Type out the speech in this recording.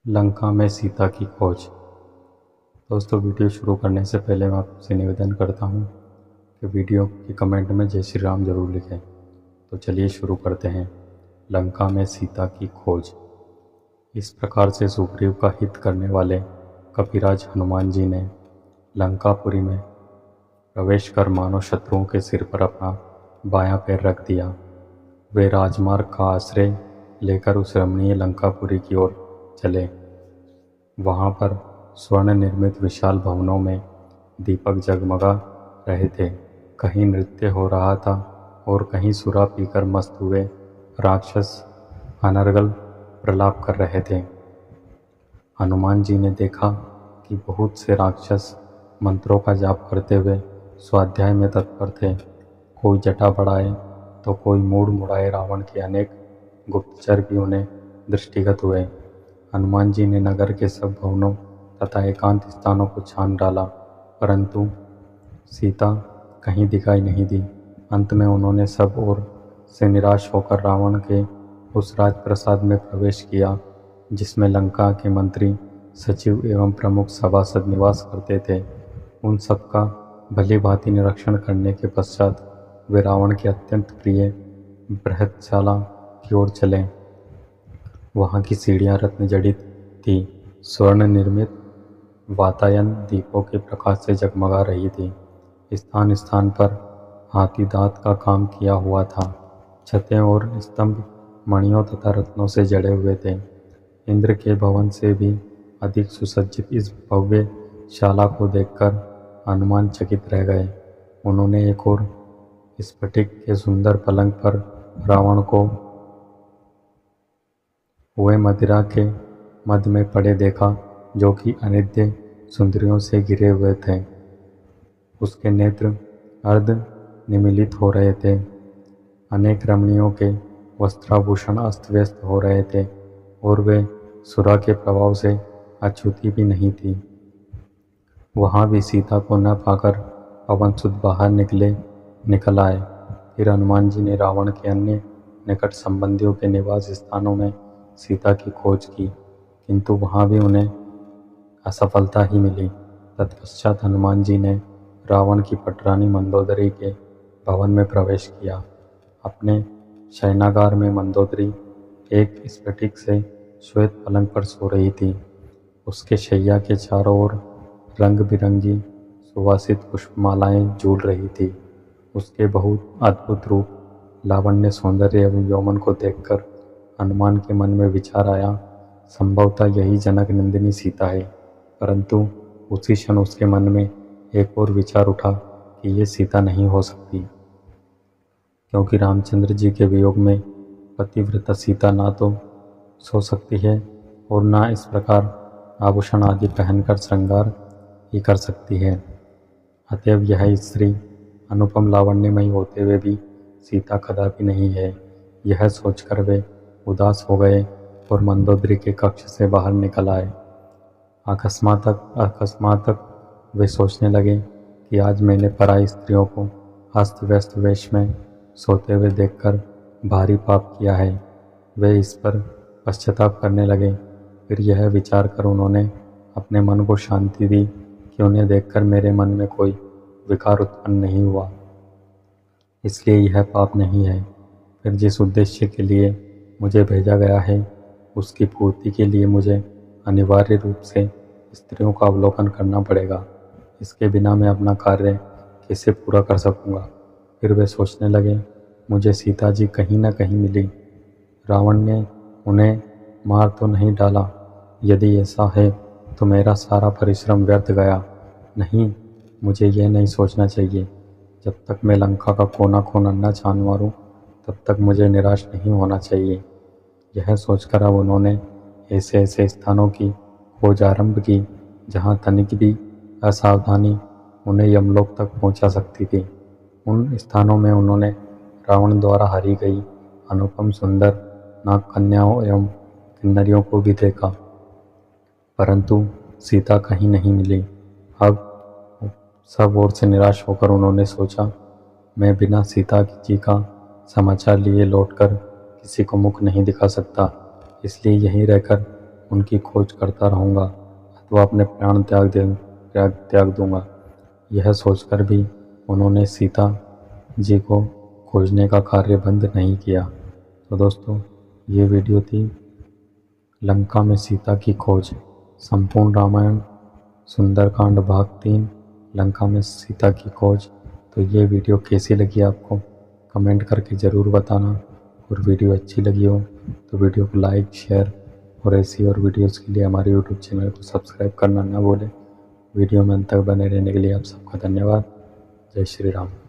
लंका में सीता की खोज। दोस्तों, वीडियो शुरू करने से पहले मैं आपसे निवेदन करता हूँ कि वीडियो के कमेंट में जय श्री राम जरूर लिखें। तो चलिए शुरू करते हैं। लंका में सीता की खोज। इस प्रकार से सुग्रीव का हित करने वाले कपिराज हनुमान जी ने लंकापुरी में प्रवेश कर मानव शत्रुओं के सिर पर अपना बायां पैर रख दिया। वे राजमार्ग का आश्रय लेकर उस रमणीय लंकापुरी की ओर चले। वहाँ पर स्वर्ण निर्मित विशाल भवनों में दीपक जगमगा रहे थे। कहीं नृत्य हो रहा था और कहीं सुरा पीकर मस्त हुए राक्षस अनर्गल प्रलाप कर रहे थे। हनुमान जी ने देखा कि बहुत से राक्षस मंत्रों का जाप करते हुए स्वाध्याय में तत्पर थे। कोई जटा बढ़ाए तो कोई मूड मुड़ाए रावण के अनेक गुप्तचर भी उन्हें दृष्टिगत हुए। हनुमान जी ने नगर के सब भवनों तथा एकांत स्थानों को छान डाला, परंतु सीता कहीं दिखाई नहीं दी। अंत में उन्होंने सब ओर से निराश होकर रावण के उस राजप्रासाद में प्रवेश किया जिसमें लंका के मंत्री, सचिव एवं प्रमुख सभासद निवास करते थे। उन सबका भली भांति निरीक्षण करने के पश्चात वे रावण के अत्यंत प्रिय बृहत्शाला की ओर चले। वहाँ की सीढ़ियाँ रत्न जड़ित थी, स्वर्ण निर्मित वातायन दीपों के प्रकाश से जगमगा रही थी। स्थान स्थान पर हाथी दांत का काम किया हुआ था। छतें और स्तंभ मणियों तथा रत्नों से जड़े हुए थे। इंद्र के भवन से भी अधिक सुसज्जित इस भव्य शाला को देखकर हनुमान चकित रह गए। उन्होंने एक और स्फटिक के सुंदर पलंग पर रावण को हुए मदिरा के मद में पड़े देखा, जो कि अनित्य सुंदरियों से घिरे हुए थे। उसके नेत्र अर्ध निमीलित हो रहे थे। अनेक रमणियों के वस्त्राभूषण अस्त व्यस्त हो रहे थे और वे सुरा के प्रभाव से अछूती भी नहीं थी। वहाँ भी सीता को न पाकर पवनसुत बाहर निकल आए। फिर हनुमान जी ने रावण के अन्य निकट संबंधियों के निवास स्थानों में सीता की खोज की, किंतु वहाँ भी उन्हें असफलता ही मिली। तत्पश्चात हनुमान जी ने रावण की पटरानी मंदोदरी के भवन में प्रवेश किया। अपने शयनागार में मंदोदरी एक स्फटिक से श्वेत पलंग पर सो रही थी। उसके शैया के चारों ओर रंग बिरंगी सुवासित पुष्पमालाएं झूल रही थी। उसके बहुत अद्भुत रूप, लावण्य, सौंदर्य एवं यौवन को देखकर हनुमान के मन में विचार आया, संभवतः यही जनक नंदिनी सीता है। परंतु उसी क्षण उसके मन में एक और विचार उठा कि ये सीता नहीं हो सकती, क्योंकि रामचंद्र जी के वियोग में पतिव्रता सीता ना तो सो सकती है और ना इस प्रकार आभूषण आदि पहनकर श्रृंगार ही कर सकती है। अतएव यह स्त्री अनुपम लावण्यमयी होते हुए भी सीता कदापि नहीं है। यह सोचकर वे उदास हो गए और मंदोदरी के कक्ष से बाहर निकल आए। अकस्मात वे सोचने लगे कि आज मैंने पराई स्त्रियों को अस्त व्यस्त वेश में सोते हुए देखकर भारी पाप किया है। वे इस पर पश्चाताप करने लगे। फिर यह विचार कर उन्होंने अपने मन को शांति दी कि उन्हें देखकर मेरे मन में कोई विकार उत्पन्न नहीं हुआ, इसलिए यह पाप नहीं है। फिर जिस उद्देश्य के लिए मुझे भेजा गया है उसकी पूर्ति के लिए मुझे अनिवार्य रूप से स्त्रियों का अवलोकन करना पड़ेगा। इसके बिना मैं अपना कार्य कैसे पूरा कर सकूंगा। फिर वे सोचने लगे, मुझे सीता जी कहीं न कहीं मिली। रावण ने उन्हें मार तो नहीं डाला। यदि ऐसा है तो मेरा सारा परिश्रम व्यर्थ गया। नहीं, मुझे यह नहीं सोचना चाहिए। जब तक मैं लंका का कोना कोना न छान मारूं, तब तक मुझे निराश नहीं होना चाहिए। यह सोचकर अब उन्होंने ऐसे ऐसे स्थानों की खोज आरंभ की जहाँ तनिक भी असावधानी उन्हें यमलोक तक पहुँचा सकती थी। उन स्थानों में उन्होंने रावण द्वारा हरी गई अनुपम सुंदर नाग कन्याओं एवं किन्नरियों को भी देखा, परंतु सीता कहीं नहीं मिली। अब सब ओर से निराश होकर उन्होंने सोचा, मैं बिना सीता जी का समाचार लिए लौटकर किसी को मुख नहीं दिखा सकता, इसलिए यहीं रहकर उनकी खोज करता रहूँगा अथवा अपने प्राण त्याग दूँगा। यह सोचकर भी उन्होंने सीता जी को खोजने का कार्य बंद नहीं किया। तो दोस्तों, ये वीडियो थी लंका में सीता की खोज। संपूर्ण रामायण सुंदरकांड भाग 3 लंका में सीता की खोज। तो ये वीडियो कैसी लगी आपको कमेंट करके ज़रूर बताना, और वीडियो अच्छी लगी हो तो वीडियो को लाइक शेयर और ऐसी और वीडियोस के लिए हमारे यूट्यूब चैनल को सब्सक्राइब करना ना भूलें। वीडियो में अंत तक बने रहने के लिए आप सबका धन्यवाद। जय श्री राम।